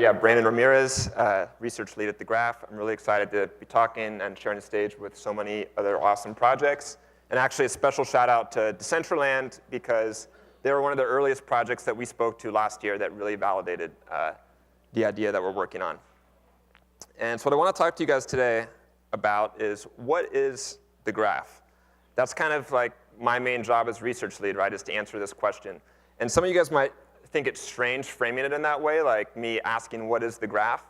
Yeah, Brandon Ramirez, research lead at The Graph. I'm really excited to be talking and sharing the stage with so many other awesome projects. And actually a special shout out to Decentraland because they were one of the earliest projects that we spoke to last year that really validated the idea that we're working on. And so what I want to talk to you guys today about is what is the graph? That's kind of like my main job as research lead, right, is to answer this question. And some of you guys might think it's strange framing it in that way, like me asking what is the graph.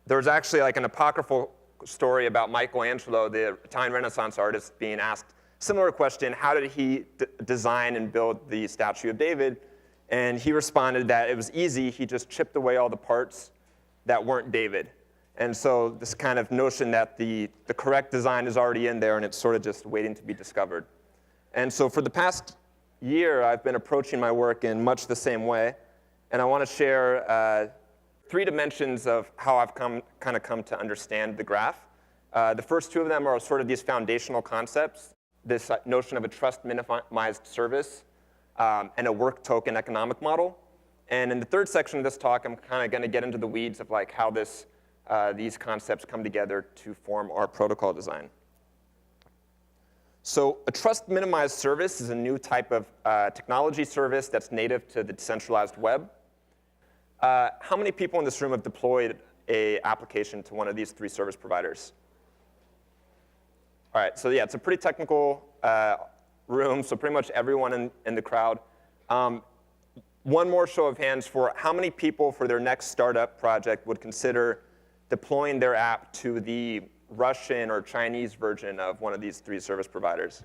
There's actually like an apocryphal story about Michelangelo, the Italian Renaissance artist, being asked a similar question, how did he design and build the statue of David? And he responded that it was easy, he just chipped away all the parts that weren't David. And so this kind of notion that the correct design is already in there and it's sort of just waiting to be discovered. And so for the past year, I've been approaching my work in much the same way. And I want to share 3 dimensions of how I've come to understand the graph. The first 2 of them are sort of these foundational concepts, this notion of a trust minimized service and a work token economic model. And in the third section of this talk, I'm kind of going to get into the weeds of like how these concepts come together to form our protocol design. So a trust minimized service is a new type of technology service that's native to the decentralized web. How many people in this room have deployed an application to one of these 3 service providers? All right, so yeah, it's a pretty technical room, so pretty much everyone in the crowd. One more show of hands for how many people for their next startup project would consider deploying their app to the Russian or Chinese version of one of these 3 service providers?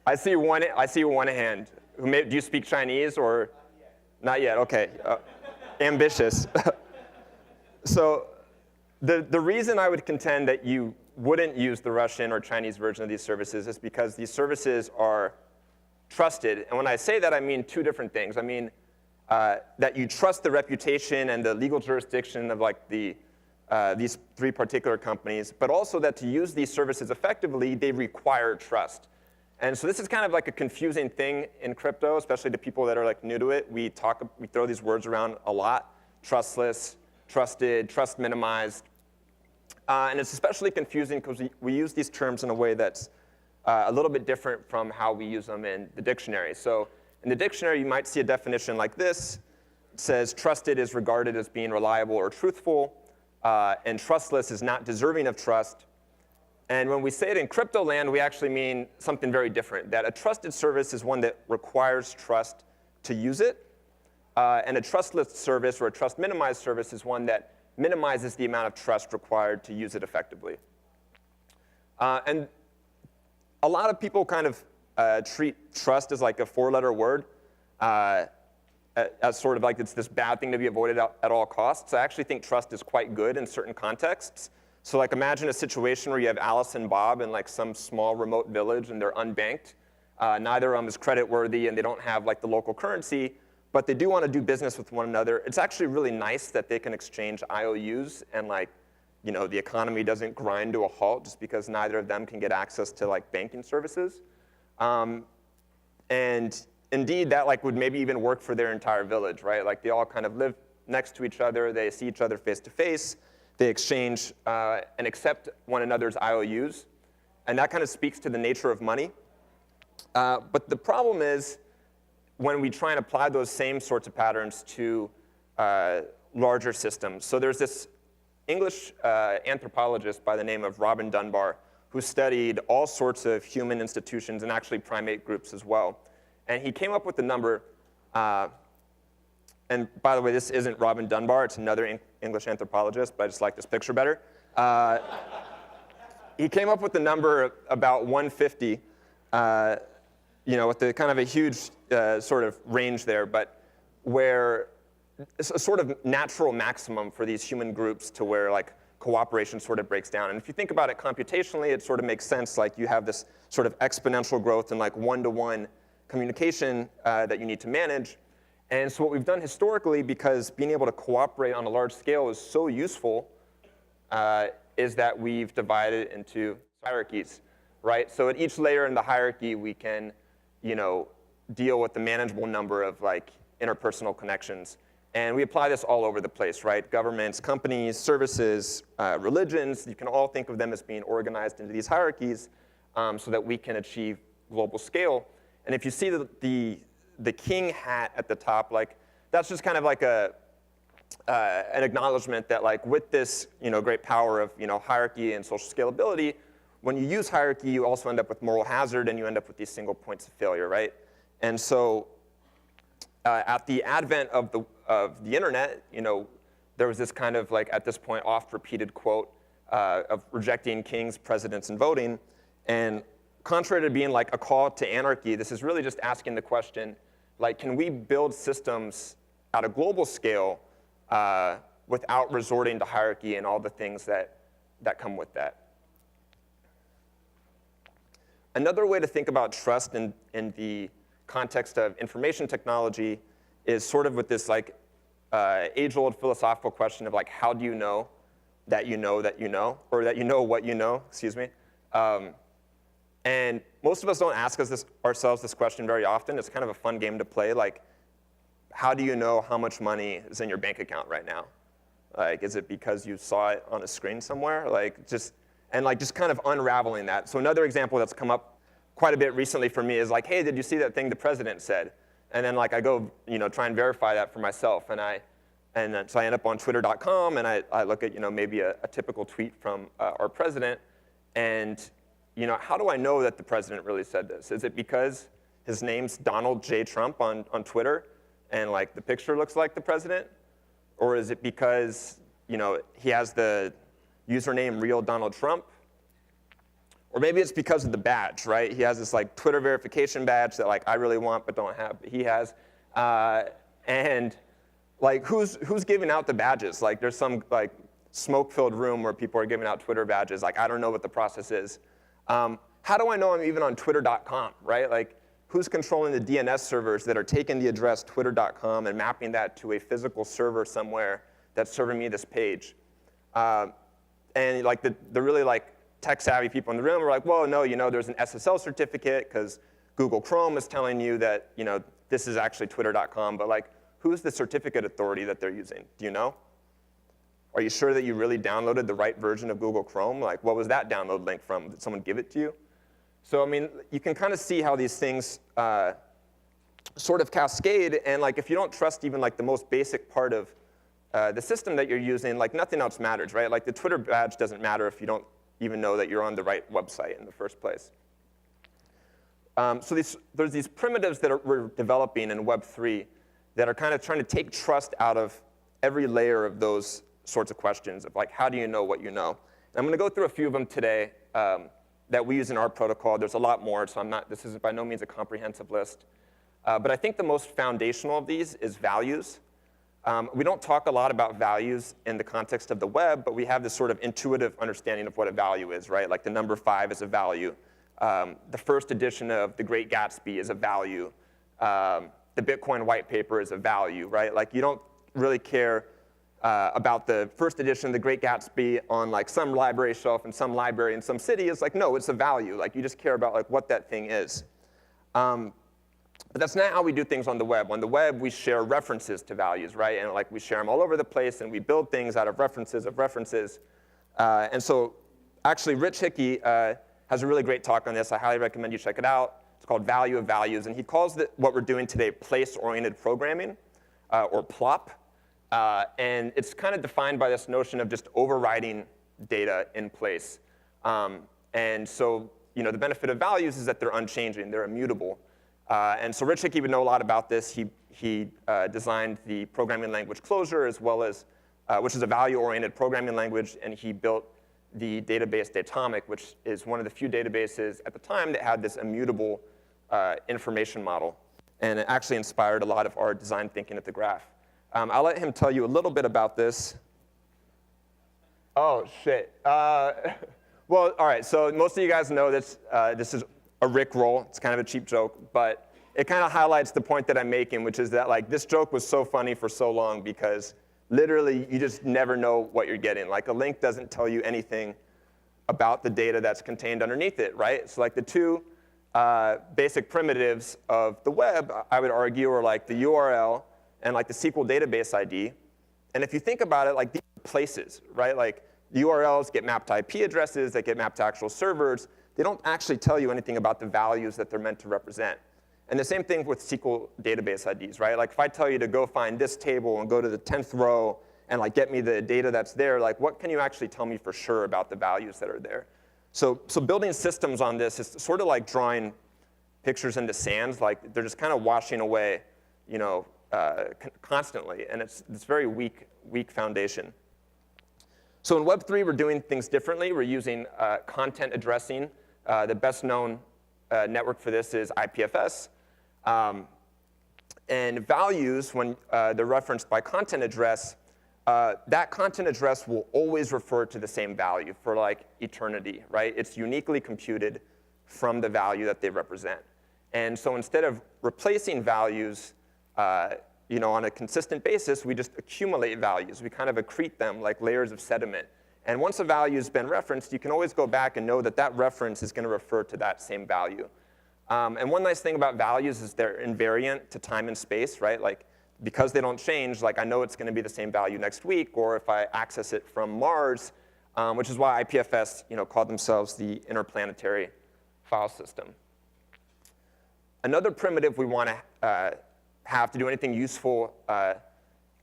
I see one hand. Do you speak Chinese or? Not yet, okay. Ambitious. So the reason I would contend that you wouldn't use the Russian or Chinese version of these services is because these services are trusted. And when I say that, I mean 2 different things. I mean that you trust the reputation and the legal jurisdiction of like these 3 particular companies, but also that to use these services effectively, they require trust. And so this is kind of like a confusing thing in crypto, especially to people that are like new to it. We throw these words around a lot: trustless, trusted, trust minimized. And it's especially confusing because we use these terms in a way that's a little bit different from how we use them in the dictionary. So in the dictionary, you might see a definition like this. It says trusted is regarded as being reliable or truthful, and trustless is not deserving of trust. And when we say it in crypto land, we actually mean something very different, that a trusted service is one that requires trust to use it, and a trustless service or a trust minimized service is one that minimizes the amount of trust required to use it effectively. And a lot of people kind of treat trust as like a 4-letter word, as sort of like it's this bad thing to be avoided at all costs. I actually think trust is quite good in certain contexts. So like imagine a situation where you have Alice and Bob in like some small remote village and they're unbanked. Neither of them is creditworthy and they don't have like the local currency, but they do want to do business with one another. It's actually really nice that they can exchange IOUs and like, you know, the economy doesn't grind to a halt just because neither of them can get access to like banking services. And indeed, that like would maybe even work for their entire village, right? Like they all kind of live next to each other, they see each other face to face, they exchange and accept one another's IOUs, and that kind of speaks to the nature of money. But the problem is when we try and apply those same sorts of patterns to larger systems. So there's this English anthropologist by the name of Robin Dunbar who studied all sorts of human institutions and actually primate groups as well. And he came up with the number, and by the way, this isn't Robin Dunbar, it's another English anthropologist, but I just like this picture better. He came up with the number about 150, you know, with the kind of a huge sort of range there, but where it's a sort of natural maximum for these human groups to where like cooperation sort of breaks down. And if you think about it computationally, it sort of makes sense. Like you have this sort of exponential growth in like one-to-one communication that you need to manage. And so what we've done historically, because being able to cooperate on a large scale is so useful, is that we've divided into hierarchies, right? So at each layer in the hierarchy, we can, you know, deal with the manageable number of like interpersonal connections. And we apply this all over the place, right? Governments, companies, services, religions, you can all think of them as being organized into these hierarchies so that we can achieve global scale. And if you see the king hat at the top, like that's just kind of like an acknowledgement that like with this great power of hierarchy and social scalability, when you use hierarchy, you also end up with moral hazard and you end up with these single points of failure, right? And so at the advent of the internet, there was this kind of like at this point oft-repeated quote of rejecting kings, presidents, and voting. And contrary to being like a call to anarchy, this is really just asking the question, like, can we build systems at a global scale without resorting to hierarchy and all the things that come with that? Another way to think about trust in the context of information technology is sort of with this like age-old philosophical question of like, how do you know that you know that you know, or that you know what you know, excuse me. And most of us don't ask ourselves this question very often. It's kind of a fun game to play. Like, how do you know how much money is in your bank account right now? Like, is it because you saw it on a screen somewhere? Like, just kind of unraveling that. So another example that's come up quite a bit recently for me is like, hey, did you see that thing the president said? And then like I go, try and verify that for myself, so I end up on Twitter.com and I look at maybe a typical tweet from our president, and how do I know that the president really said this? Is it because his name's Donald J. Trump on Twitter, and like the picture looks like the president, or is it because he has the username real Donald Trump? Or maybe it's because of the badge, right? He has this like Twitter verification badge that like I really want but don't have, but he has. And like who's giving out the badges? Like there's some like smoke-filled room where people are giving out Twitter badges. Like I don't know what the process is. How do I know I'm even on Twitter.com, right? Like who's controlling the DNS servers that are taking the address Twitter.com and mapping that to a physical server somewhere that's serving me this page? And like the really like tech-savvy people in the room are like, well, no, there's an SSL certificate because Google Chrome is telling you that, this is actually Twitter.com, but like, who's the certificate authority that they're using? Do you know? Are you sure that you really downloaded the right version of Google Chrome? Like, what was that download link from? Did someone give it to you? So, I mean, you can kind of see how these things sort of cascade, and like, if you don't trust even like the most basic part of the system that you're using, like nothing else matters, right? Like the Twitter badge doesn't matter if you don't even know that you're on the right website in the first place. So there's these primitives that we're developing in Web3 that are kind of trying to take trust out of every layer of those sorts of questions of like, how do you know what you know? And I'm going to go through a few of them today that we use in our protocol. There's a lot more, so this is by no means a comprehensive list. But I think the most foundational of these is values. We don't talk a lot about values in the context of the web, but we have this sort of intuitive understanding of what a value is, right? Like the number 5 is a value. The first edition of The Great Gatsby is a value. The Bitcoin white paper is a value, right? Like you don't really care about the first edition of The Great Gatsby on like some library shelf in some library in some city. It's like, no, it's a value. Like you just care about like what that thing is. But that's not how we do things on the web. On the web, we share references to values, right? And like we share them all over the place, and we build things out of references of references. And so actually, Rich Hickey has a really great talk on this. I highly recommend you check it out. It's called Value of Values. And he calls what we're doing today place-oriented programming, or PLOP. And it's kind of defined by this notion of just overriding data in place. And so the benefit of values is that they're unchanging. They're immutable. And so Rich Hickey would know a lot about this. He designed the programming language Clojure, as well as, which is a value-oriented programming language, and he built the database Datomic, which is one of the few databases at the time that had this immutable information model. And it actually inspired a lot of our design thinking at the Graph. I'll let him tell you a little bit about this. Oh, shit. Well, all right, so most of you guys know this is a Rickroll. It's kind of a cheap joke, but it kind of highlights the point that I'm making, which is that like this joke was so funny for so long because literally you just never know what you're getting. Like a link doesn't tell you anything about the data that's contained underneath it, right? So like the two basic primitives of the web, I would argue, are like the URL and like the SQL database ID. And if you think about it, like these are places, right? Like URLs get mapped to IP addresses, that get mapped to actual servers. They don't actually tell you anything about the values that they're meant to represent. And the same thing with SQL database IDs, right? Like if I tell you to go find this table and go to the 10th row and like get me the data that's there, like what can you actually tell me for sure about the values that are there? So building systems on this is sort of like drawing pictures into sands. Like they're just kind of washing away, you know, constantly. And it's very weak foundation. So in Web3, we're doing things differently. We're using content addressing. The best known network for this is IPFS. And values, when they're referenced by content address, that content address will always refer to the same value for like eternity, right? It's uniquely computed from the value that they represent. And so instead of replacing values you know, on a consistent basis, we just accumulate values. We kind of accrete them like layers of sediment. And once a value's been referenced, you can always go back and know that that reference is going to refer to that same value. And one nice thing about values is they're invariant to time and space, right? Like, because they don't change, like I know it's going to be the same value next week, or if I access it from Mars, which is why IPFS, you know, called themselves the interplanetary file system. Another primitive we want to have to do anything useful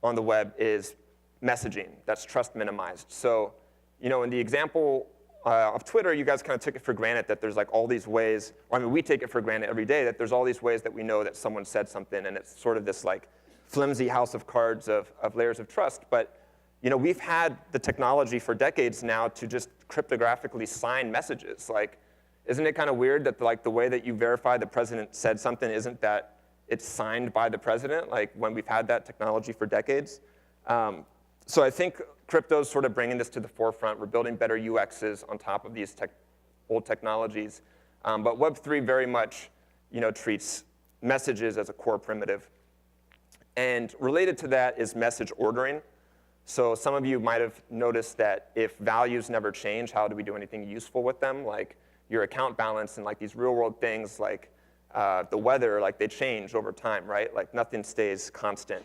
on the web is messaging. That's trust minimized. So, you know, in the example of Twitter, you guys kind of took it for granted that there's like all these ways, or I mean, we take it for granted every day that there's all these ways that we know that someone said something, and it's sort of this like flimsy house of cards of layers of trust. But, you know, we've had the technology for decades now to just cryptographically sign messages. Like, isn't it kind of weird that like the way that you verify the president said something isn't that it's signed by the president, like when we've had that technology for decades? So I think crypto's sort of bringing this to the forefront. We're building better UXs on top of these old technologies. But Web3 very much, you know, treats messages as a core primitive. And related to that is message ordering. So some of you might have noticed that if values never change, how do we do anything useful with them? Like your account balance and like these real world things like the weather, like they change over time, right? Like nothing stays constant.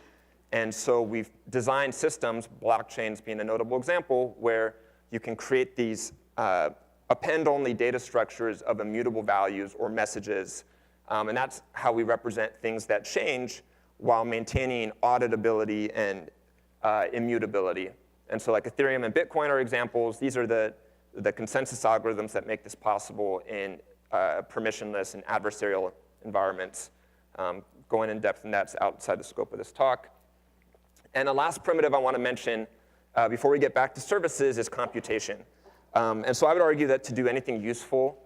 And so we've designed systems, blockchains being a notable example, where you can create these append-only data structures of immutable values or messages. And that's how we represent things that change while maintaining auditability and immutability. And so like Ethereum and Bitcoin are examples. These are the consensus algorithms that make this possible in permissionless and adversarial environments. Going in depth in that's outside the scope of this talk. And the last primitive I want to mention before we get back to services is computation. And so I would argue that to do anything useful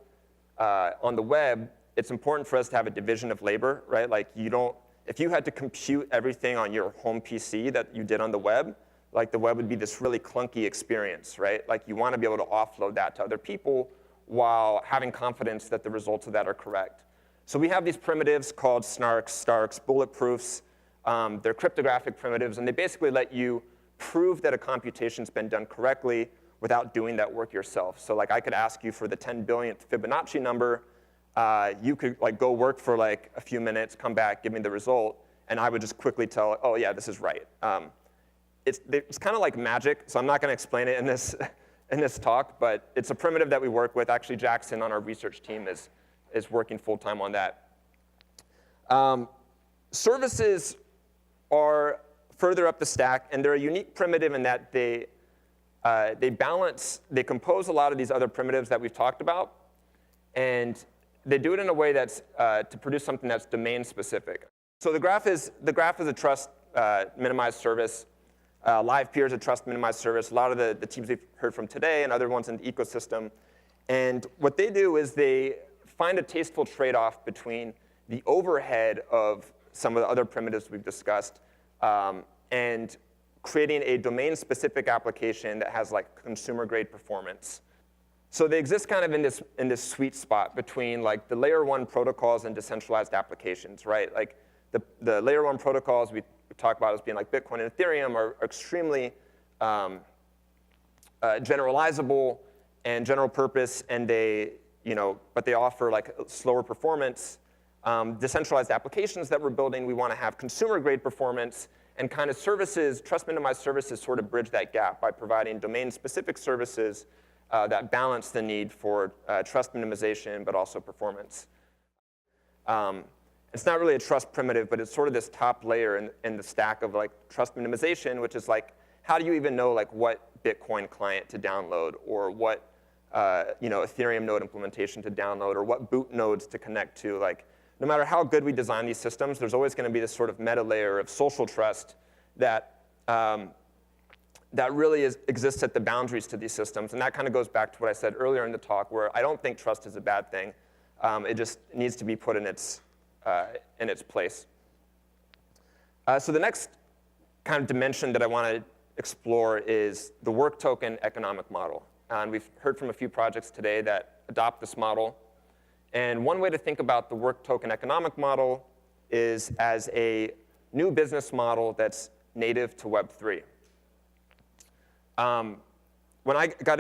on the web, it's important for us to have a division of labor, right? Like if you had to compute everything on your home PC that you did on the web, like the web would be this really clunky experience, right? Like you want to be able to offload that to other people while having confidence that the results of that are correct. So we have these primitives called snarks, starks, bulletproofs. They're cryptographic primitives, and they basically let you prove that a computation's been done correctly without doing that work yourself. So like I could ask you for the 10 billionth Fibonacci number. You could like go work for like a few minutes, come back, give me the result, and I would just quickly tell, oh yeah, this is right. It's kind of like magic, so I'm not going to explain it in this talk, but it's a primitive that we work with. Actually, Jackson on our research team is working full-time on that. Services are further up the stack, and they're a unique primitive in that they compose a lot of these other primitives that we've talked about, and they do it in a way that's to produce something that's domain-specific. So the graph is a trust minimized service. Live peer is a trust minimized service. A lot of the teams we've heard from today and other ones in the ecosystem. And what they do is they find a tasteful trade-off between the overhead of some of the other primitives we've discussed and creating a domain-specific application that has like consumer-grade performance. So they exist kind of in this sweet spot between like the layer 1 protocols and decentralized applications, right? Like the layer 1 protocols we talk about as being like Bitcoin and Ethereum are extremely generalizable and general purpose, and they but they offer like slower performance. Decentralized applications that we're building, we want to have consumer-grade performance, and kind of services, trust-minimized services sort of bridge that gap by providing domain-specific services that balance the need for trust minimization, but also performance. It's not really a trust primitive, but it's sort of this top layer in the stack of like trust minimization, which is like, how do you even know like what Bitcoin client to download, or what Ethereum node implementation to download, or what boot nodes to connect to? Like, no matter how good we design these systems, there's always going to be this sort of meta layer of social trust that that really exists at the boundaries to these systems. And that kind of goes back to what I said earlier in the talk, where I don't think trust is a bad thing. It just needs to be put in its place. So the next kind of dimension that I want to explore is the work token economic model. And we've heard from a few projects today that adopt this model. And one way to think about the work token economic model is as a new business model that's native to Web3. When I got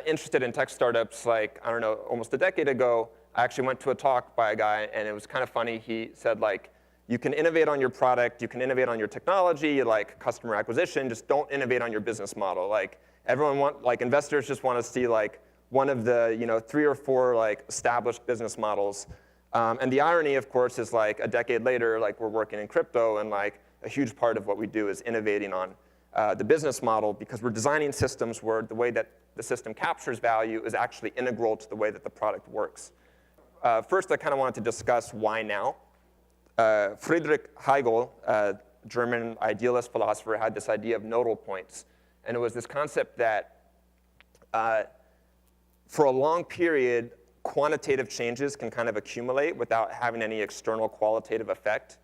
interested in tech startups, like, I don't know, almost a decade ago, I actually went to a talk by a guy, and it was kind of funny. He said, like, you can innovate on your product, you can innovate on your technology, like customer acquisition, just don't innovate on your business model. Like, investors just want to see, like, one of the, 3 or 4, like, established business models. And the irony, of course, is, like, a decade later, like, we're working in crypto, and, like, a huge part of what we do is innovating on the business model, because we're designing systems where the way that the system captures value is actually integral to the way that the product works. First, I kind of wanted to discuss why now. Friedrich Hegel, a German idealist philosopher, had this idea of nodal points. And it was this concept that for a long period, quantitative changes can kind of accumulate without having any external qualitative effect.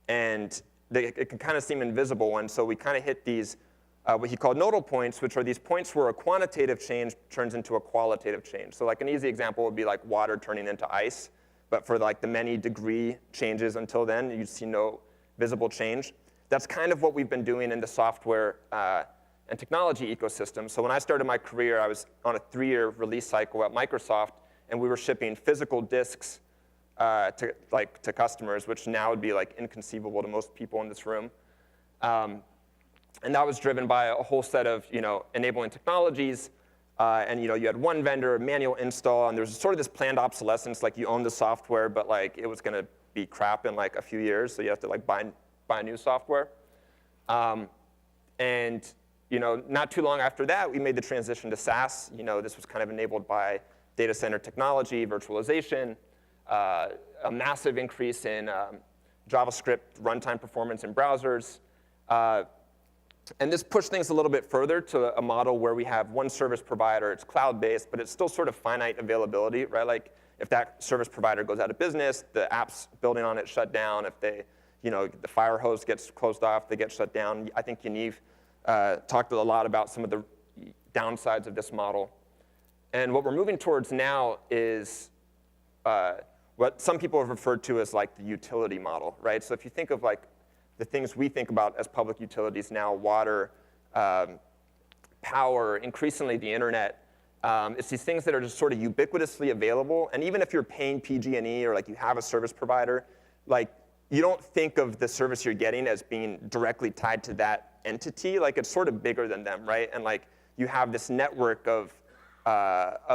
And it can kind of seem invisible. And so we kind of hit these, what he called nodal points, which are these points where a quantitative change turns into a qualitative change. So like an easy example would be like water turning into ice. But for like the many degree changes until then, you see no visible change. That's kind of what we've been doing in the software and technology ecosystem. So when I started my career, I was on a 3-year release cycle at Microsoft, and we were shipping physical disks to customers, which now would be like inconceivable to most people in this room. And that was driven by a whole set of enabling technologies. And you had one vendor, manual install, and there's sort of this planned obsolescence, like you own the software, but like it was going to be crap in like a few years, so you have to like buy new software. And not too long after that, we made the transition to SaaS. This was kind of enabled by data center technology, virtualization, a massive increase in JavaScript runtime performance in browsers. And this pushed things a little bit further to a model where we have one service provider. It's cloud-based, but it's still sort of finite availability, right? Like if that service provider goes out of business, the apps building on it shut down. If the fire hose gets closed off, they get shut down. I think Yaniv talked a lot about some of the downsides of this model. And what we're moving towards now is what some people have referred to as like the utility model, right? So if you think of like the things we think about as public utilities now, water, power, increasingly the internet, it's these things that are just sort of ubiquitously available. And even if you're paying PG&E or like you have a service provider, like you don't think of the service you're getting as being directly tied to that entity. Like it's sort of bigger than them, right? And like you have this network of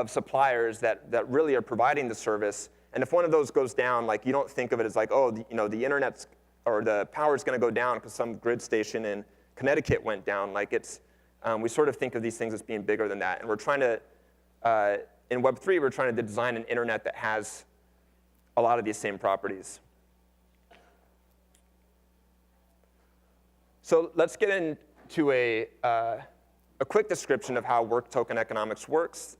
suppliers that really are providing the service. And if one of those goes down, like you don't think of it as like, oh, the internet's or the power is going to go down because some grid station in Connecticut went down. Like it's, we sort of think of these things as being bigger than that. And we're trying to, in Web3, we're trying to design an internet that has a lot of these same properties. So let's get into a quick description of how work token economics works.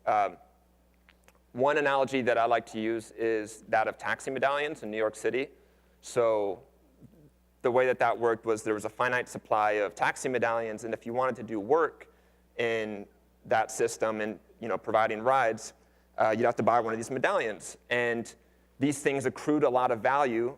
One analogy that I like to use is that of taxi medallions in New York City. So the way that worked was there was a finite supply of taxi medallions, and if you wanted to do work in that system and providing rides, you'd have to buy one of these medallions. And these things accrued a lot of value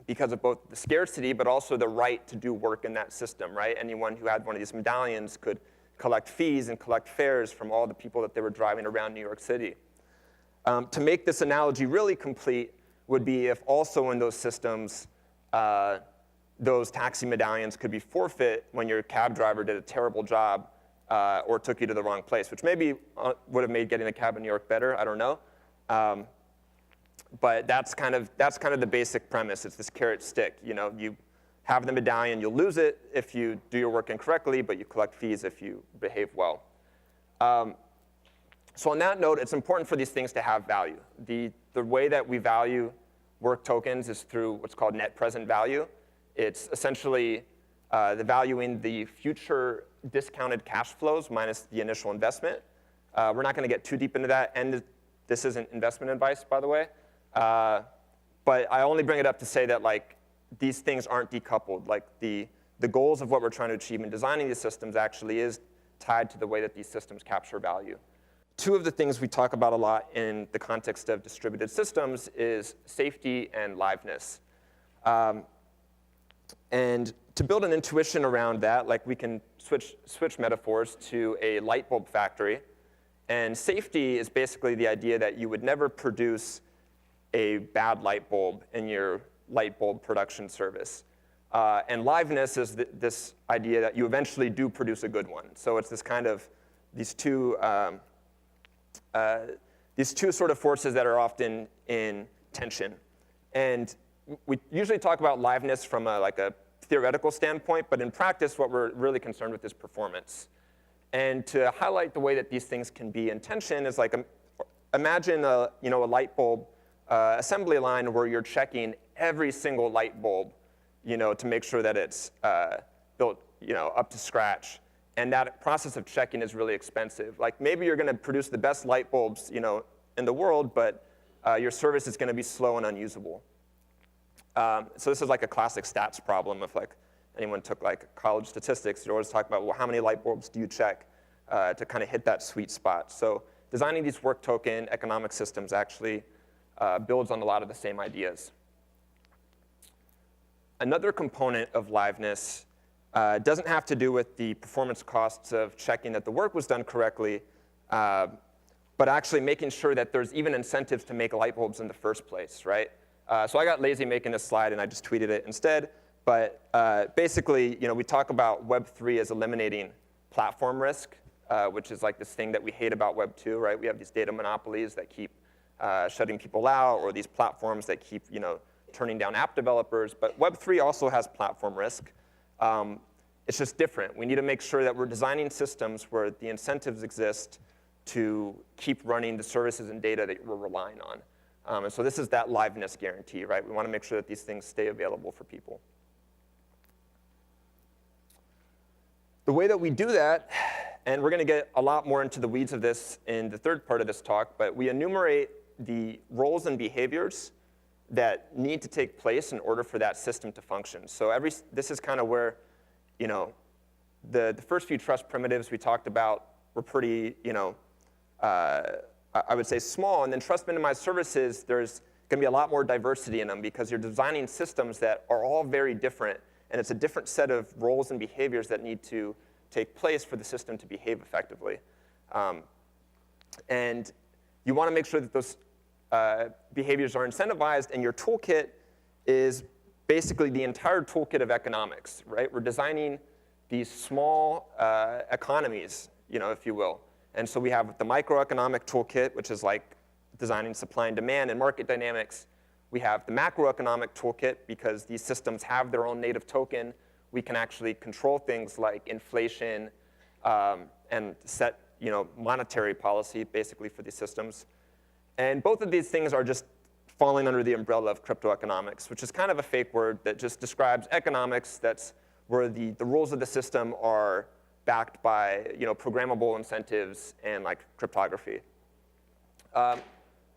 because of both the scarcity, but also the right to do work in that system, right? Anyone who had one of these medallions could collect fees and collect fares from all the people that they were driving around New York City. To make this analogy really complete would be if also in those systems, those taxi medallions could be forfeit when your cab driver did a terrible job or took you to the wrong place, which maybe would have made getting a cab in New York better, I don't know. But that's kind of the basic premise. It's this carrot stick. You have the medallion, you'll lose it if you do your work incorrectly, but you collect fees if you behave well. So on that note, it's important for these things to have value. The way that we value work tokens is through what's called net present value. It's essentially the valuing the future discounted cash flows minus the initial investment. We're not going to get too deep into that, and this isn't investment advice, by the way. But I only bring it up to say that these things aren't decoupled. The goals of what we're trying to achieve in designing these systems actually is tied to the way that these systems capture value. Two of the things we talk about a lot in the context of distributed systems is safety and liveness. And to build an intuition around that, we can switch metaphors to a light bulb factory. And safety is basically the idea that you would never produce a bad light bulb in your light bulb production service. And liveness is this idea that you eventually do produce a good one. So it's this kind of these two sort of forces that are often in tension. And we usually talk about liveness from a theoretical standpoint, but in practice, what we're really concerned with is performance. And to highlight the way that these things can be in tension is imagine a light bulb assembly line where you're checking every single light bulb, to make sure that it's built, up to scratch. And that process of checking is really expensive. Maybe you're going to produce the best light bulbs, in the world, but your service is going to be slow and unusable. So this is a classic stats problem. If anyone took college statistics, you always talk about, well, how many light bulbs do you check to kind of hit that sweet spot? So designing these work token economic systems actually builds on a lot of the same ideas. Another component of liveness doesn't have to do with the performance costs of checking that the work was done correctly, but actually making sure that there's even incentives to make light bulbs in the first place, right? So I got lazy making this slide, and I just tweeted it instead. But basically, we talk about Web3 as eliminating platform risk, which is this thing that we hate about Web 2, right? We have these data monopolies that keep shutting people out, or these platforms that keep, turning down app developers. But Web 3 also has platform risk. It's just different. We need to make sure that we're designing systems where the incentives exist to keep running the services and data that we're relying on. And so this is that liveness guarantee, right? We want to make sure that these things stay available for people. The way that we do that, and we're going to get a lot more into the weeds of this in the third part of this talk, but we enumerate the roles and behaviors that need to take place in order for that system to function. So this is kind of where, the first few trust primitives we talked about were pretty, I would say small. And then trust minimized services, there's going to be a lot more diversity in them because you're designing systems that are all very different. And it's a different set of roles and behaviors that need to take place for the system to behave effectively. And you want to make sure that those behaviors are incentivized, and your toolkit is basically the entire toolkit of economics, right? We're designing these small economies, if you will. And so we have the microeconomic toolkit, which is designing supply and demand and market dynamics. We have the macroeconomic toolkit because these systems have their own native token. We can actually control things like inflation and set monetary policy basically for these systems. And both of these things are just falling under the umbrella of crypto economics, which is kind of a fake word that just describes economics that's where the rules of the system are backed by programmable incentives and cryptography.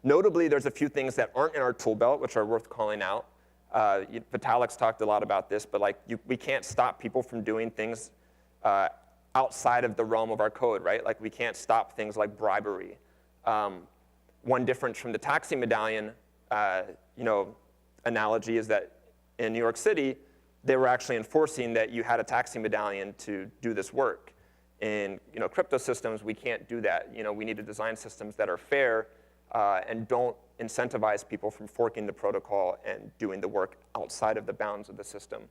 Notably, there's a few things that aren't in our tool belt which are worth calling out. Vitalik's talked a lot about this, but we can't stop people from doing things outside of the realm of our code, right? We can't stop things like bribery. One difference from the taxi medallion, analogy is that in New York City, they were actually enforcing that you had a taxi medallion to do this work. in crypto systems, we can't do that. We need to design systems that are fair and don't incentivize people from forking the protocol and doing the work outside of the bounds of the system.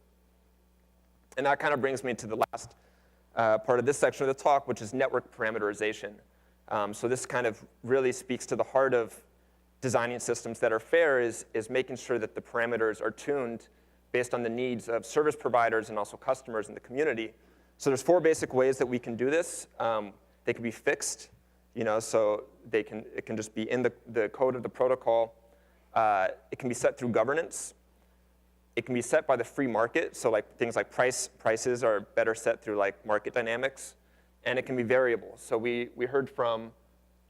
And that kind of brings me to the last part of this section of the talk, which is network parameterization. So this kind of really speaks to the heart of designing systems that are fair is making sure that the parameters are tuned based on the needs of service providers and also customers in the community. So there's 4 basic ways that we can do this. They can be fixed, so it can just be in the code of the protocol. It can be set through governance. It can be set by the free market, so like things like prices are better set through like market dynamics. And it can be variable. So we heard from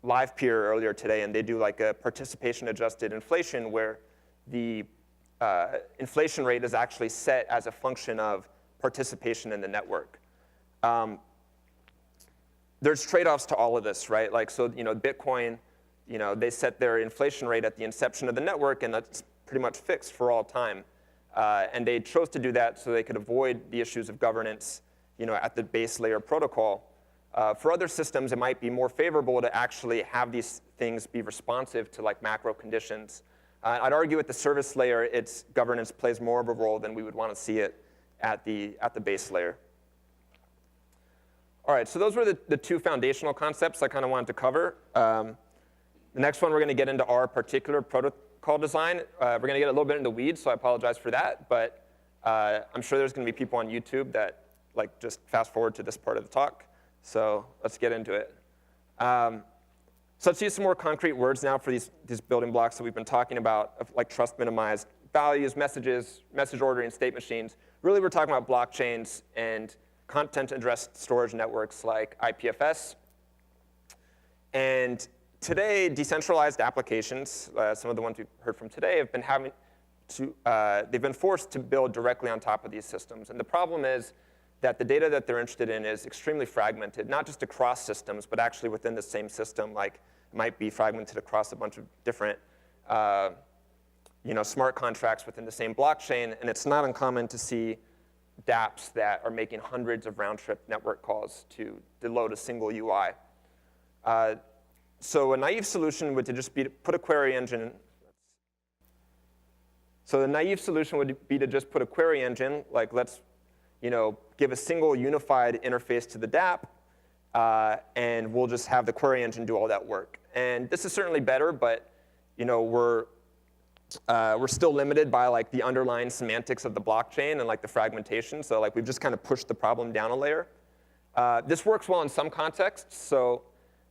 LivePeer earlier today, and they do like a participation-adjusted inflation where the inflation rate is actually set as a function of participation in the network. There's trade-offs to all of this, right? Like, so, Bitcoin, they set their inflation rate at the inception of the network, and that's pretty much fixed for all time. And they chose to do that so they could avoid the issues of governance, at the base layer protocol. For other systems, it might be more favorable to actually have these things be responsive to like macro conditions. I'd argue at the service layer, its governance plays more of a role than we would want to see it at the base layer. All right, so those were the 2 foundational concepts I kind of wanted to cover. The next one, we're going to get into our particular protocol design. We're going to get a little bit in the weeds, so I apologize for that. But I'm sure there's going to be people on YouTube that like just fast forward to this part of the talk. So let's get into it. So let's use some more concrete words now for these building blocks that we've been talking about, of like trust minimized values, messages, message ordering, state machines. Really, we're talking about blockchains and content-addressed storage networks like IPFS. And today, decentralized applications, some of the ones we've heard from today, have been they've been forced to build directly on top of these systems. And the problem is that the data that they're interested in is extremely fragmented, not just across systems, but actually within the same system. Like, it might be fragmented across a bunch of different smart contracts within the same blockchain. And it's not uncommon to see dApps that are making hundreds of round-trip network calls to load a single UI. So a naive solution would just be to put a query engine. So the naive solution would be to just put a query engine, like let's give a single unified interface to the dApp, and we'll just have the query engine do all that work. And this is certainly better, but we're still limited by like the underlying semantics of the blockchain and like the fragmentation. So like we've just kind of pushed the problem down a layer. This works well in some contexts. So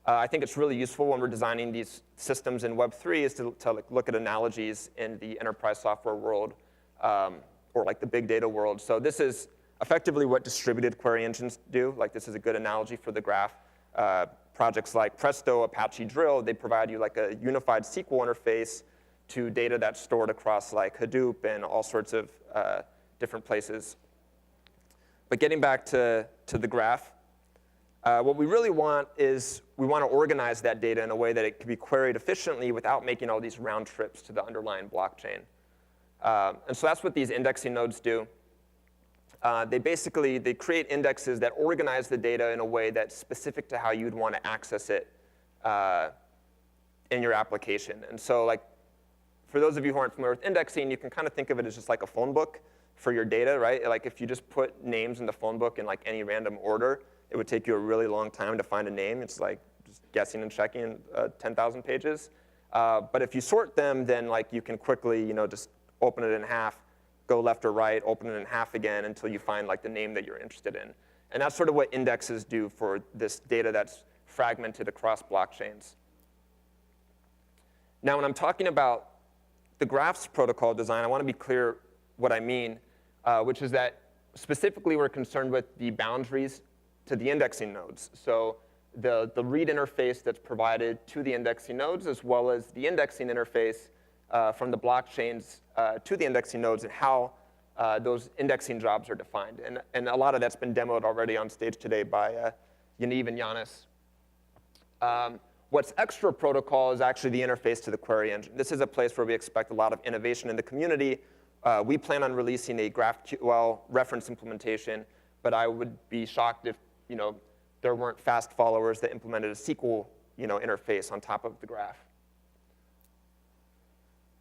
I think it's really useful when we're designing these systems in Web3 is to like look at analogies in the enterprise software world or like the big data world. So this is effectively what distributed query engines do. Like this is a good analogy for the graph. Projects like Presto, Apache Drill, they provide you like a unified SQL interface to data that's stored across like Hadoop and all sorts of different places. But getting back to the graph, what we really want is we want to organize that data in a way that it can be queried efficiently without making all these round trips to the underlying blockchain. And so that's what these indexing nodes do. They create indexes that organize the data in a way that's specific to how you'd want to access it in your application. And so like, for those of you who aren't familiar with indexing, you can kind of think of it as just like a phone book for your data, right? Like if you just put names in the phone book in like any random order, it would take you a really long time to find a name. It's like just guessing and checking 10,000 pages. But if you sort them, then like you can quickly just open it in half, go left or right, open it in half again until you find like the name that you're interested in. And that's sort of what indexes do for this data that's fragmented across blockchains. Now, when I'm talking about the graphs protocol design, I want to be clear what I mean, which is that specifically we're concerned with the boundaries to the indexing nodes. So the read interface that's provided to the indexing nodes, as well as the indexing interface from the blockchains to the indexing nodes, and how those indexing jobs are defined. And a lot of that's been demoed already on stage today by Yaniv and Giannis. What's extra protocol is actually the interface to the query engine. This is a place where we expect a lot of innovation in the community. We plan on releasing a GraphQL reference implementation, but I would be shocked if there weren't fast followers that implemented a SQL interface on top of the graph.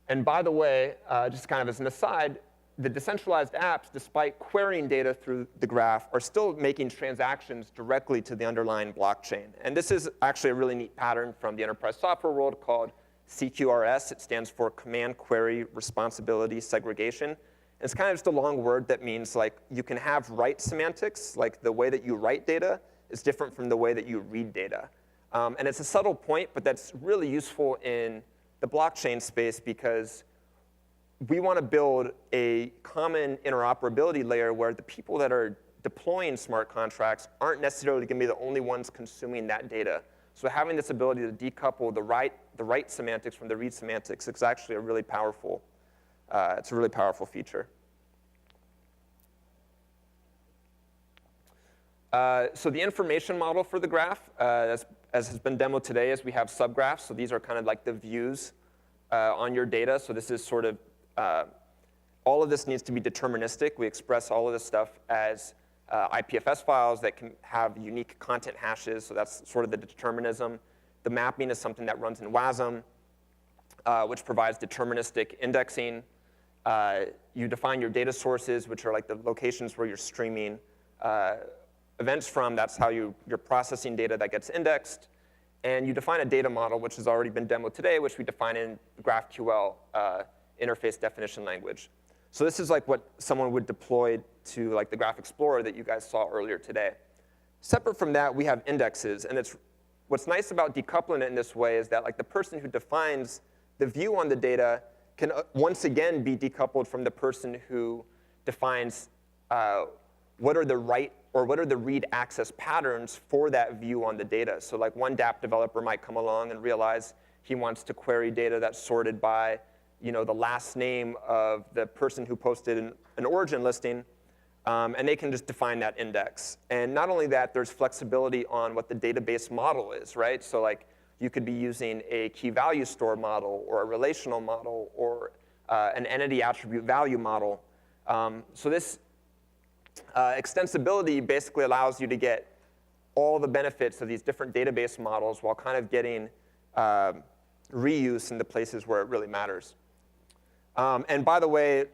And by the way, just kind of as an aside, the decentralized apps, despite querying data through the graph, are still making transactions directly to the underlying blockchain. And this is actually a really neat pattern from the enterprise software world called CQRS. It stands for Command Query Responsibility Segregation. And it's kind of just a long word that means like you can have write semantics, like the way that you write data is different from the way that you read data. And it's a subtle point, but that's really useful in the blockchain space because we want to build a common interoperability layer where the people that are deploying smart contracts aren't necessarily going to be the only ones consuming that data. So having this ability to decouple the write semantics from the read semantics is actually a really powerful, it's a really powerful feature. So the information model for the graph, as has been demoed today, is we have subgraphs. So these are kind of like the views on your data. So this is sort of, all of this needs to be deterministic. We express all of this stuff as IPFS files that can have unique content hashes. So that's sort of the determinism. The mapping is something that runs in WASM, which provides deterministic indexing. You define your data sources, which are like the locations where you're streaming events from. That's how you're processing data that gets indexed. And you define a data model, which has already been demoed today, which we define in GraphQL interface definition language. So this is like what someone would deploy to like the Graph Explorer that you guys saw earlier today. Separate from that, we have indexes. And what's nice about decoupling it in this way is that like the person who defines the view on the data can once again be decoupled from the person who defines what are the write or what are the read access patterns for that view on the data. So like one dApp developer might come along and realize he wants to query data that's sorted by the last name of the person who posted an origin listing, and they can just define that index. And not only that, there's flexibility on what the database model is, right? So like you could be using a key value store model or a relational model or an entity attribute value model. So this extensibility basically allows you to get all the benefits of these different database models while kind of getting reuse in the places where it really matters. And by the way,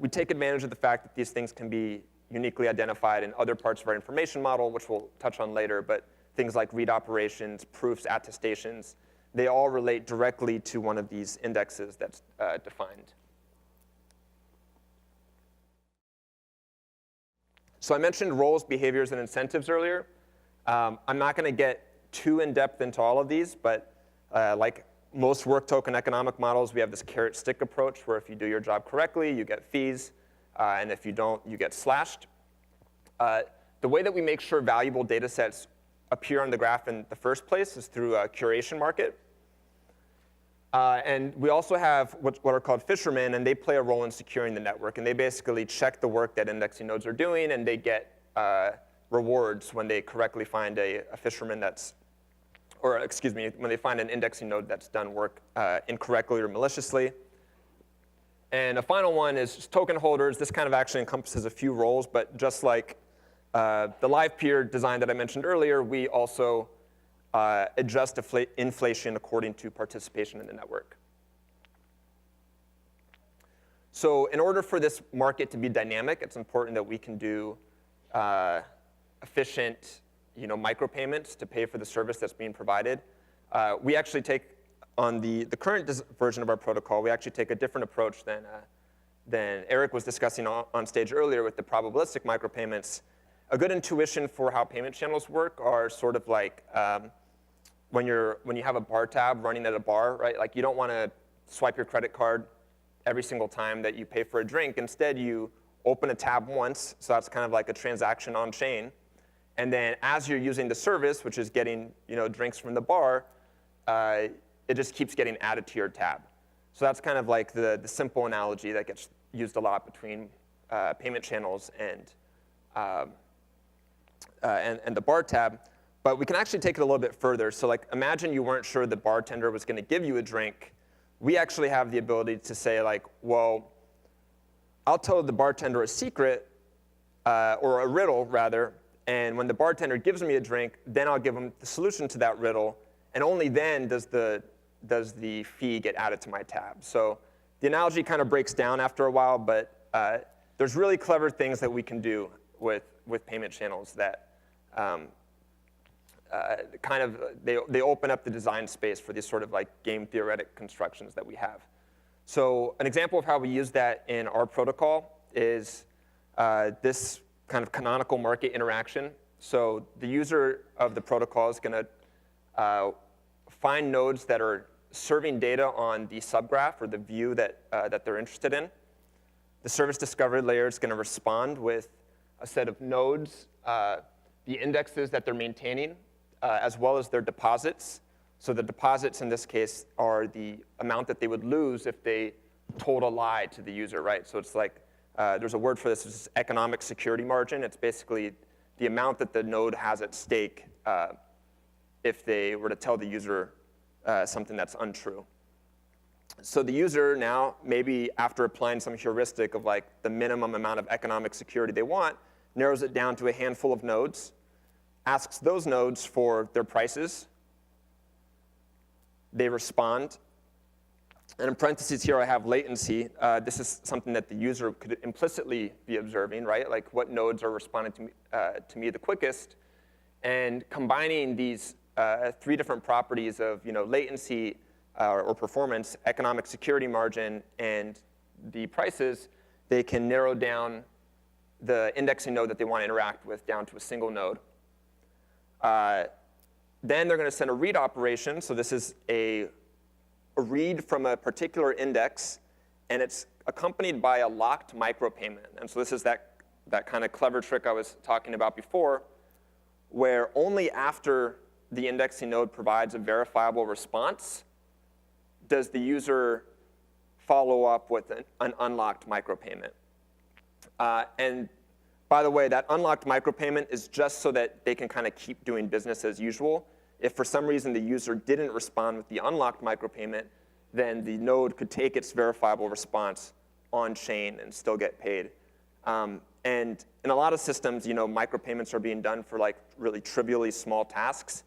we take advantage of the fact that these things can be uniquely identified in other parts of our information model, which we'll touch on later, but things like read operations, proofs, attestations, they all relate directly to one of these indexes that's defined. So I mentioned roles, behaviors, and incentives earlier. I'm not going to get too in-depth into all of these, but like most work token economic models, we have this carrot-stick approach where if you do your job correctly, you get fees, and if you don't, you get slashed. The way that we make sure valuable data sets appear on the graph in the first place is through a curation market. And we also have what are called fishermen, and they play a role in securing the network. And they basically check the work that indexing nodes are doing, and they get rewards when they correctly find a fisherman that's, or excuse me, when they find an indexing node that's done work incorrectly or maliciously. And a final one is just token holders. This kind of actually encompasses a few roles, but just like the live peer design that I mentioned earlier, we also adjust inflation according to participation in the network. So in order for this market to be dynamic, it's important that we can do efficient micropayments to pay for the service that's being provided. We actually take, on the current version of our protocol, we actually take a different approach than Eric was discussing on stage earlier with the probabilistic micropayments. A good intuition for how payment channels work are sort of like when you have a bar tab running at a bar, right? Like you don't want to swipe your credit card every single time that you pay for a drink. Instead, you open a tab once, so that's kind of like a transaction on chain. And then as you're using the service, which is getting drinks from the bar, it just keeps getting added to your tab. So that's kind of like the simple analogy that gets used a lot between payment channels and the bar tab. But we can actually take it a little bit further. So like imagine you weren't sure the bartender was going to give you a drink. We actually have the ability to say like, well, I'll tell the bartender a secret, or a riddle rather, And when the bartender gives me a drink, then I'll give them the solution to that riddle, and only then does the fee get added to my tab. So the analogy kind of breaks down after a while, but there's really clever things that we can do with payment channels that they open up the design space for these sort of like game theoretic constructions that we have. So an example of how we use that in our protocol is this kind of canonical market interaction. So the user of the protocol is going to find nodes that are serving data on the subgraph or the view that they're interested in. The service discovery layer is going to respond with a set of nodes, the indexes that they're maintaining, as well as their deposits. So the deposits in this case are the amount that they would lose if they told a lie to the user, right? So it's like, there's a word for this, it's economic security margin. It's basically the amount that the node has at stake if they were to tell the user something that's untrue. So the user now, maybe after applying some heuristic of like the minimum amount of economic security they want, narrows it down to a handful of nodes, asks those nodes for their prices. They respond. And in parentheses here, I have latency. This is something that the user could implicitly be observing, right? Like what nodes are responding to me the quickest. And combining these three different properties of latency or performance, economic security margin, and the prices, they can narrow down the indexing node that they want to interact with down to a single node. Then they're going to send a read operation. So this is a read from a particular index, and it's accompanied by a locked micropayment. And so this is that kind of clever trick I was talking about before, where only after the indexing node provides a verifiable response does the user follow up with an unlocked micropayment. And by the way, that unlocked micropayment is just so that they can kind of keep doing business as usual. If for some reason the user didn't respond with the unlocked micropayment, then the node could take its verifiable response on chain and still get paid. And in a lot of systems, micropayments are being done for like really trivially small tasks.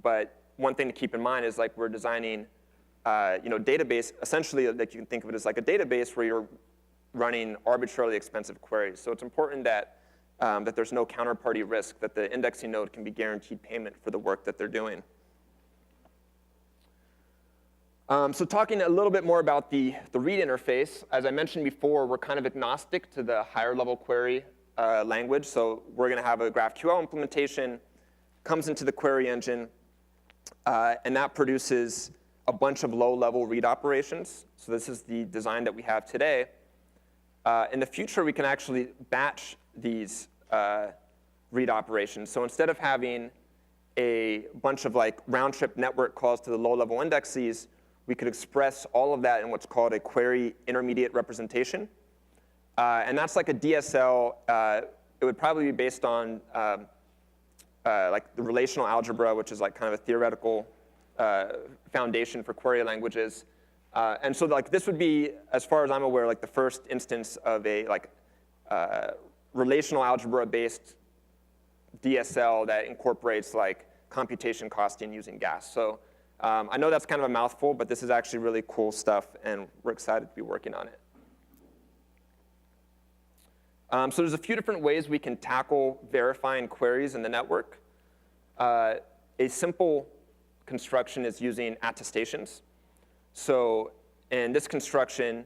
But one thing to keep in mind is like we're designing, database. Essentially, like you can think of it as like a database where you're running arbitrarily expensive queries. So it's important that that there's no counterparty risk, that the indexing node can be guaranteed payment for the work that they're doing. So talking a little bit more about the read interface, as I mentioned before, we're kind of agnostic to the higher level query language. So we're going to have a GraphQL implementation, comes into the query engine, and that produces a bunch of low-level read operations. So this is the design that we have today. In the future, we can actually batch these read operations. So instead of having a bunch of like round-trip network calls to the low-level indexes, we could express all of that in what's called a query intermediate representation. And that's like a DSL. It would probably be based on like the relational algebra, which is like kind of a theoretical foundation for query languages. And so like this would be, as far as I'm aware, like the first instance of a like relational algebra-based DSL that incorporates like computation costing using gas. So I know that's kind of a mouthful, but this is actually really cool stuff, and we're excited to be working on it. So there's a few different ways we can tackle verifying queries in the network. A simple construction is using attestations. So in this construction,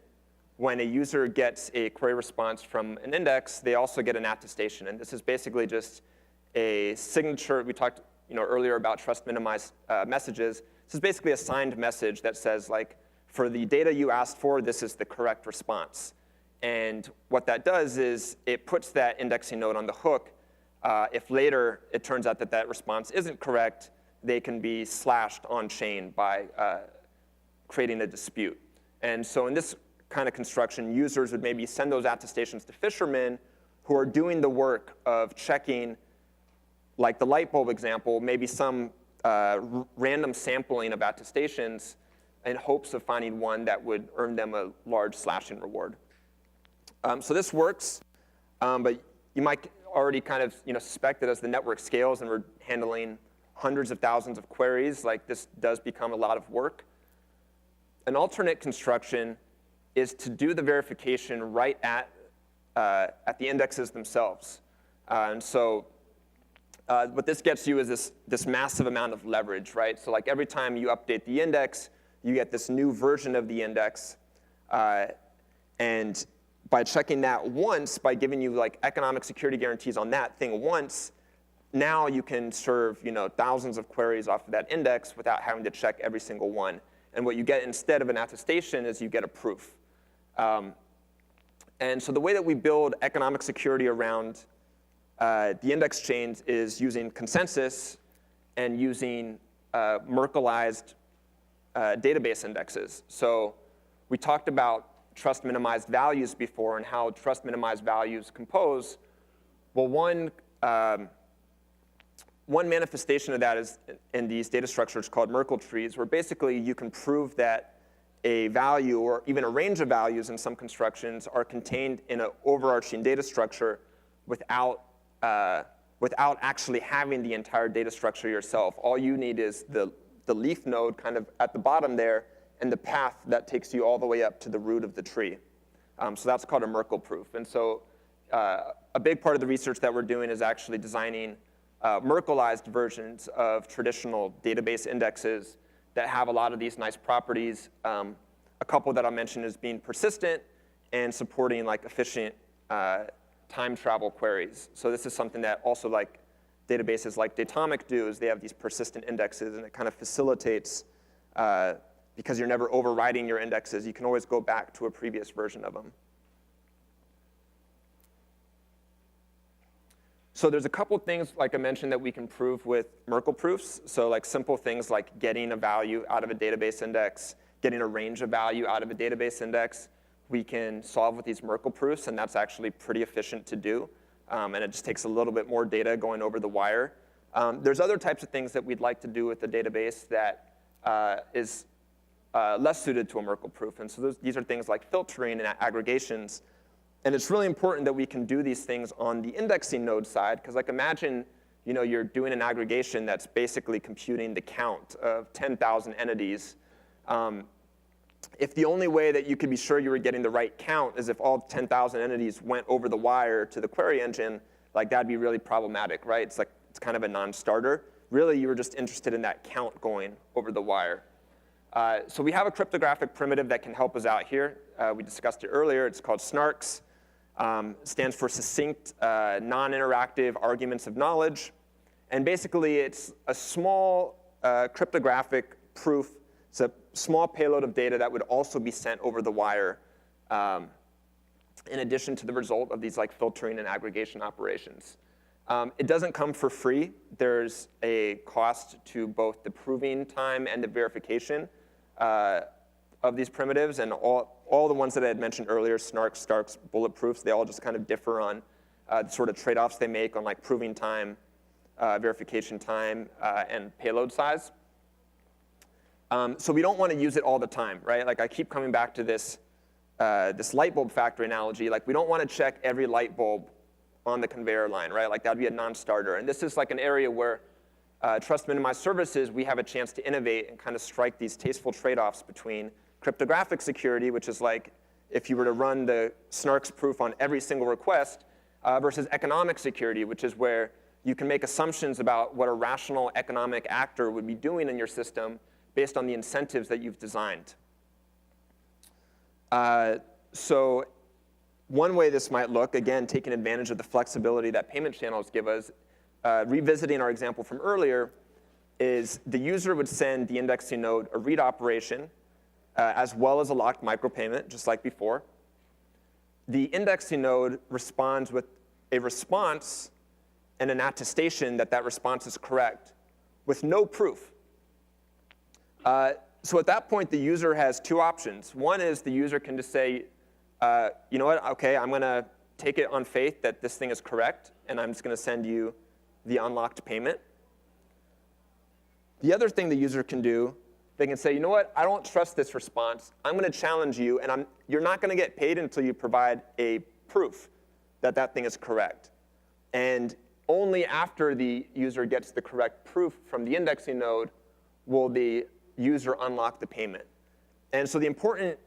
when a user gets a query response from an index, they also get an attestation. And this is basically just a signature. We talked earlier about trust minimized messages. This is basically a signed message that says, like, for the data you asked for, this is the correct response. And what that does is it puts that indexing node on the hook. If later it turns out that that response isn't correct, they can be slashed on chain by creating a dispute. And so in this kind of construction, users would maybe send those attestations to fishermen who are doing the work of checking, like the light bulb example, maybe some random sampling of attestations in hopes of finding one that would earn them a large slashing reward. So this works, but you might already kind of suspect that as the network scales and we're handling hundreds of thousands of queries, like this does become a lot of work. An alternate construction is to do the verification right at the indexes themselves. And so what this gets you is this massive amount of leverage, right? So like every time you update the index, you get this new version of the index. And by checking that once, by giving you like economic security guarantees on that thing once, now you can serve thousands of queries off of that index without having to check every single one. And what you get instead of an attestation is you get a proof. And so the way that we build economic security around the index chains is using consensus and using Merkleized database indexes. So we talked about trust minimized values before and how trust minimized values compose. Well, one manifestation of that is in these data structures called Merkle trees, where basically you can prove that a value or even a range of values in some constructions are contained in an overarching data structure without actually having the entire data structure yourself. All you need is the leaf node kind of at the bottom there and the path that takes you all the way up to the root of the tree. So that's called a Merkle proof. And so a big part of the research that we're doing is actually designing Merkleized versions of traditional database indexes that have a lot of these nice properties. A couple that I'll mention is being persistent and supporting like efficient time travel queries. So this is something that also like databases like Datomic do, is they have these persistent indexes, and it kind of facilitates, because you're never overriding your indexes, you can always go back to a previous version of them. So there's a couple things, like I mentioned, that we can prove with Merkle proofs. So like simple things like getting a value out of a database index, getting a range of value out of a database index, we can solve with these Merkle proofs, and that's actually pretty efficient to do. And it just takes a little bit more data going over the wire. There's other types of things that we'd like to do with the database that is less suited to a Merkle proof. And so these are things like filtering and aggregations. And it's really important that we can do these things on the indexing node side, because like imagine you're doing an aggregation that's basically computing the count of 10,000 entities. If the only way that you could be sure you were getting the right count is if all 10,000 entities went over the wire to the query engine, like that'd be really problematic, right? It's kind of a non-starter. Really, you were just interested in that count going over the wire. So we have a cryptographic primitive that can help us out here. We discussed it earlier. It's called SNARKs. Stands for Succinct Non-Interactive Arguments of Knowledge. And basically, it's a small cryptographic proof. It's a small payload of data that would also be sent over the wire in addition to the result of these like filtering and aggregation operations. It doesn't come for free. There's a cost to both the proving time and the verification of these primitives, and all the ones that I had mentioned earlier, SNARKs, STARKs, bulletproofs, they all just kind of differ on the sort of trade-offs they make on like proving time, verification time, and payload size. So we don't want to use it all the time, right? Like I keep coming back to this light bulb factory analogy. Like we don't want to check every light bulb on the conveyor line, right? Like that'd be a non-starter. And this is like an area where trust minimized services, we have a chance to innovate and kind of strike these tasteful trade-offs between cryptographic security, which is like if you were to run the SNARKs proof on every single request, versus economic security, which is where you can make assumptions about what a rational economic actor would be doing in your system based on the incentives that you've designed. So one way this might look, again, taking advantage of the flexibility that payment channels give us, revisiting our example from earlier, is the user would send the indexing node a read operation as well as a locked micropayment, just like before. The indexing node responds with a response and an attestation that that response is correct with no proof. So at that point, the user has two options. One is the user can just say, you know what, OK, I'm going to take it on faith that this thing is correct, and I'm just going to send you the unlocked payment. The other thing the user can do, they can say, you know what, I don't trust this response. I'm going to challenge you, and you're not going to get paid until you provide a proof that that thing is correct. And only after the user gets the correct proof from the indexing node will the user unlock the payment. And so the important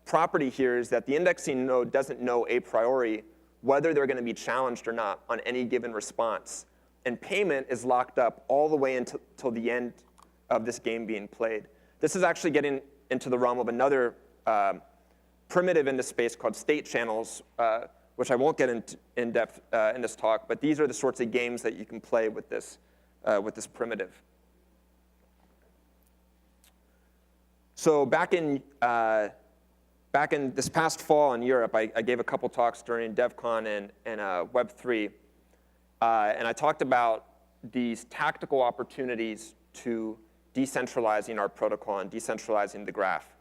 property here is that the indexing node doesn't know a priori whether they're going to be challenged or not on any given response. And payment is locked up all the way until the end of this game being played. This is actually getting into the realm of another primitive in this space called state channels, which I won't get in depth in this talk, but these are the sorts of games that you can play with this primitive. So back in this past fall in Europe, I gave a couple talks during DevCon and Web3, and I talked about these tactical opportunities to decentralizing our protocol and decentralizing the graph.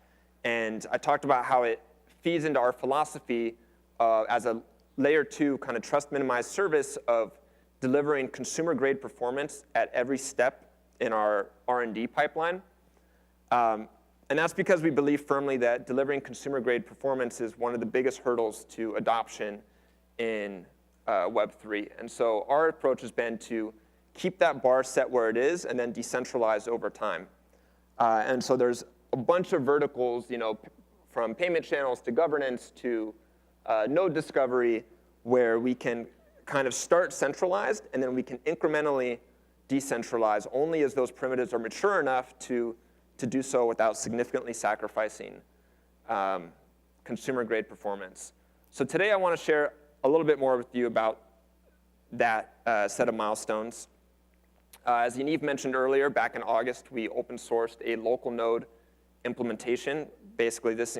And I talked about how it feeds into our philosophy as a layer 2 kind of trust minimized service of delivering consumer-grade performance at every step in our R&D pipeline. And that's because we believe firmly that delivering consumer-grade performance is one of the biggest hurdles to adoption in Web3. And so our approach has been to keep that bar set where it is and then decentralize over time. And so there's a bunch of verticals, from payment channels to governance to node discovery, where we can kind of start centralized and then we can incrementally decentralize only as those primitives are mature enough to do so without significantly sacrificing consumer-grade performance. So today I want to share a little bit more with you about that set of milestones. As Yaniv mentioned earlier, back in August, we open sourced a local node implementation. Basically, this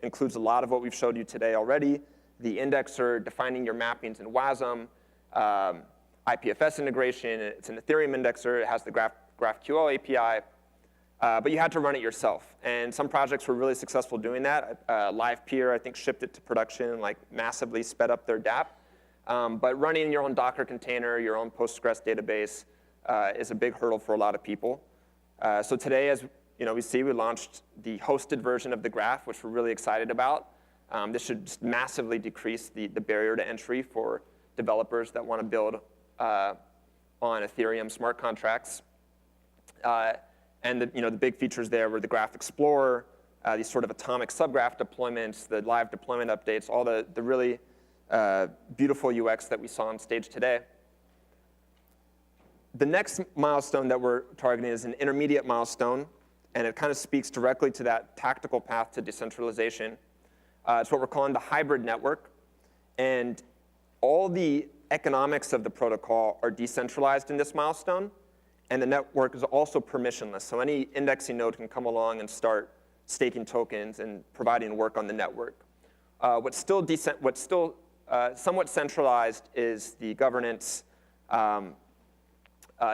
includes a lot of what we've showed you today already: the indexer, defining your mappings in WASM, IPFS integration. It's an Ethereum indexer. It has the GraphQL API. But you had to run it yourself. And some projects were really successful doing that. LivePeer, I think, shipped it to production, massively sped up their DApp. But running your own Docker container, your own Postgres database is a big hurdle for a lot of people. So today, as we see, we launched the hosted version of the graph, which we're really excited about. This should just massively decrease the barrier to entry for developers that want to build on Ethereum smart contracts. And the big features there were the Graph Explorer, these sort of atomic subgraph deployments, the live deployment updates, all the really beautiful UX that we saw on stage today. The next milestone that we're targeting is an intermediate milestone, and it kind of speaks directly to that tactical path to decentralization. It's what we're calling the hybrid network. And all the economics of the protocol are decentralized in this milestone. And the network is also permissionless. So any indexing node can come along and start staking tokens and providing work on the network. What's still somewhat centralized is the governance,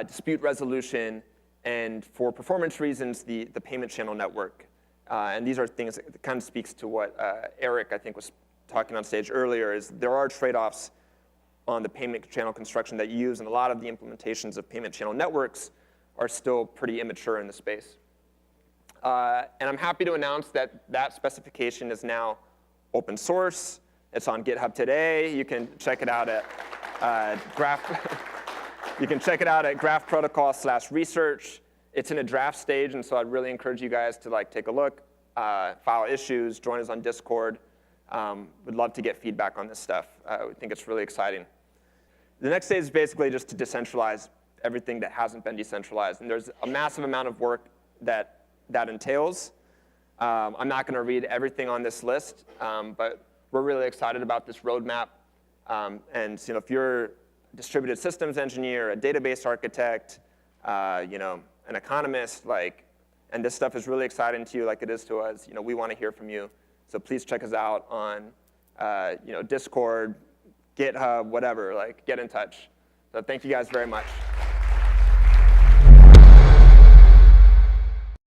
dispute resolution, and for performance reasons, the payment channel network. And these are things that kind of speaks to what Eric, I think, was talking on stage earlier, is there are trade-offs on the payment channel construction that you use, and a lot of the implementations of payment channel networks are still pretty immature in the space. And I'm happy to announce that that specification is now open source. It's on GitHub today. You can check it out at graphprotocol/research. It's in a draft stage, and so I'd really encourage you guys to take a look, file issues, join us on Discord. Would love to get feedback on this stuff. We think it's really exciting. The next stage is basically just to decentralize everything that hasn't been decentralized. And there's a massive amount of work that entails. I'm not going to read everything on this list, but we're really excited about this roadmap. And if you're a distributed systems engineer, a database architect, an economist, and this stuff is really exciting to you like it is to us, we want to hear from you. So please check us out on Discord, GitHub, whatever. Get in touch. So thank you guys very much.